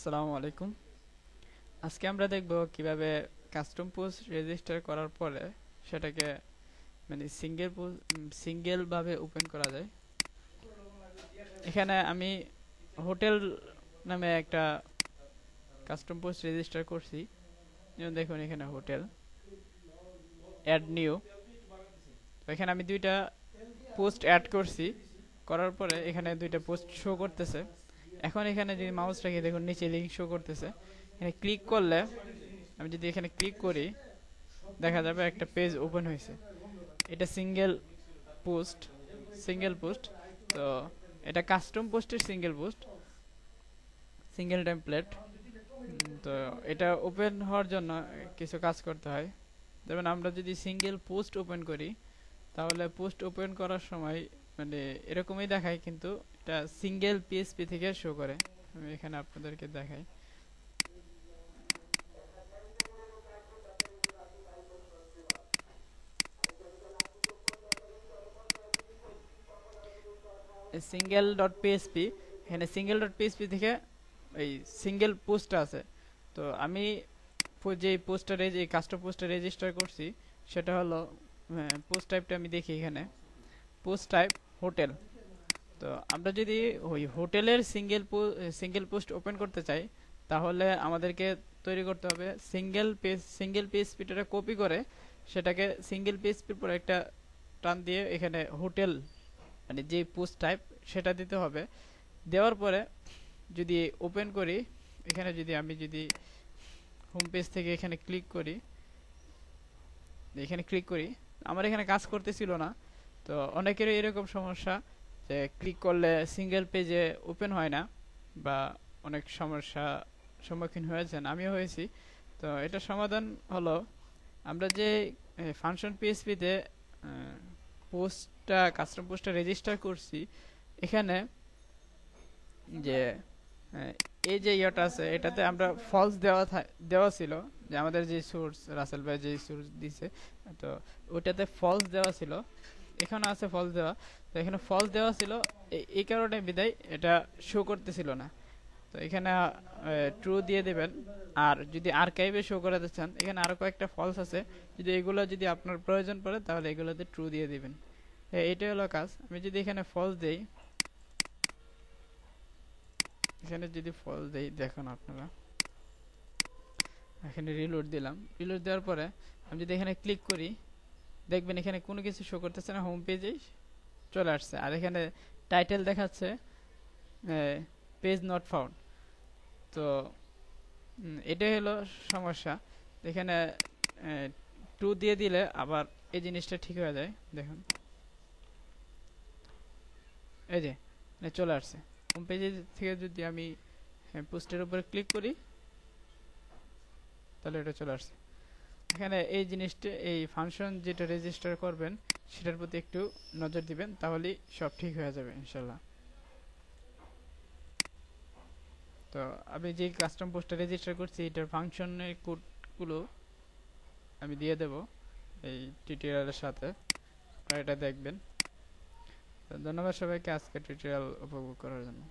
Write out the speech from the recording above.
আসসালামু আলাইকুম। আজকে আমরা দেখব কিভাবে কাস্টম পোস্ট রেজিস্টার করার পরে সেটাকে মানে সিঙ্গেল ভাবে ওপেন করা যায়। এখানে আমি হোটেল নামে একটা কাস্টম পোস্ট রেজিস্টার করছি। যেমন দেখুন এখানে হোটেল অ্যাড নিউ। তো এখানে আমি দুইটা পোস্ট অ্যাড করছি, করার পরে এখানে দুইটা পোস্ট শো করতেছে। এখন এখানে যদি মাউস রাখি দেখুন নিচে লিঙ্ক শো করতেছে। এখানে ক্লিক করলে, আমি যদি এখানে ক্লিক করি, দেখা যাবে একটা পেজ ওপেন হয়েছে। এটা সিঙ্গেল পোস্ট। তো এটা কাস্টম পোস্টের সিঙ্গেল টেমপ্লেট। তো এটা ওপেন হওয়ার জন্য কিছু কাজ করতে হয়। যেমন আমরা যদি সিঙ্গেল পোস্ট ওপেন করি, তাহলে পোস্ট ওপেন করার সময় মানে এরকমই দেখায়, কিন্তু এটা সিঙ্গেল পিএসপি থেকে শো করে। আমি এখানে আপনাদেরকে দেখাই। সিঙ্গেল ডট পিএসপি, এখানে সিঙ্গেল ডট পিএসপি থেকে এই সিঙ্গেল পোস্ট আছে। তো আমি যে পোস্টারে যে কাস্টম পোস্টে রেজিস্টার করছি সেটা হলো পোস্ট টাইপটা আমি দেখি এখানে পোস্ট টাইপ হোটেল। তো আমরা যদি ওই হোটেলের সিঙ্গেল পোস্ট ওপেন করতে চাই, তাহলে আমাদেরকে তৈরি করতে হবে সিঙ্গেল পিএসপিটা কপি করে সেটাকে সিঙ্গেল পিএসপির পর একটা টান দিয়ে এখানে হোটেল মানে যে পোস্ট টাইপ সেটা দিতে হবে। দেওয়ার পরে যদি ওপেন করি, আমি যদি হোম পেজ থেকে এখানে ক্লিক করি, আমার এখানে কাজ করতেছিল না। তো অনেকেরই এরকম সমস্যা যে ক্লিক করলে সিঙ্গেল পেজে ওপেন হয় না, বা অনেক সমস্যা সম্মুখীন হয়েছেন, আমিও হয়েছি। তো এটা সমাধান হলো, আমরা যে ফাংশন পিএসপিতে কাস্টম পোস্টটা রেজিস্টার করছি, এখানে যে এই যে ইয়েটা আছে এটাতে আমরা ফলস দেওয়া ছিল, যে আমাদের যে সোর্স রাসেল ভাই যে সোর্স দিছে, তো ওটাতে ফলস দেওয়া ছিল। এখানে আছে ফলস দেওয়া। তো এখানে ফলস দেওয়া ছিল, এই কারণে বিদায় এটা শো করতেছিল না। তো এখানে ট্রু দিয়ে দিবেন। আর যদি আর্কাইভে শো করাতে চান, এখানে আরো কয়েকটা ফলস আছে, যদি এগুলো যদি আপনার প্রয়োজন পড়ে তাহলে এগুলোতে ট্রু দিয়ে দিবেন। এইটাই হলো কাজ। আমি যদি এখানে ফলস দেই, দেখুন আপনারা এখানে রিলোড দিলাম। রিলোড দেওয়ার পরে আমি যদি এখানে ক্লিক করি, দেখবেন এখানে কোনো কিছু শো করতেছে না, হোম পেজেই চলে আসছে। আর এখানে টাইটেল দেখাচ্ছে পেজ নট ফাউন্ড। তো এটাই হলো সমস্যা। এখানে টু দিয়ে দিলে আবার এই জিনিসটা ঠিক হয়ে যায়। দেখুন এই যে চলে আসছে। হোম পেজে থেকে যদি আমি পোস্টের উপরে ক্লিক করি, তাহলে এটা চলে আসছে। এখানে এই জিনিসটা, এই ফাংশন যেটা রেজিস্টার করবেন সেটার প্রতি একটু নজর দিবেন, তাহলেই সব ঠিক হয়ে যাবে ইনশাল্লাহ। তো আমি যে কাস্টম পোস্টটা রেজিস্টার করছি এটার ফাংশনের কোডগুলো আমি দিয়ে দেব এই টিউটোরিয়ালের সাথে, আপনারা এটা দেখবেন। তো ধন্যবাদ সবাইকে আজকে টিউটোরিয়াল উপভোগ করার জন্য।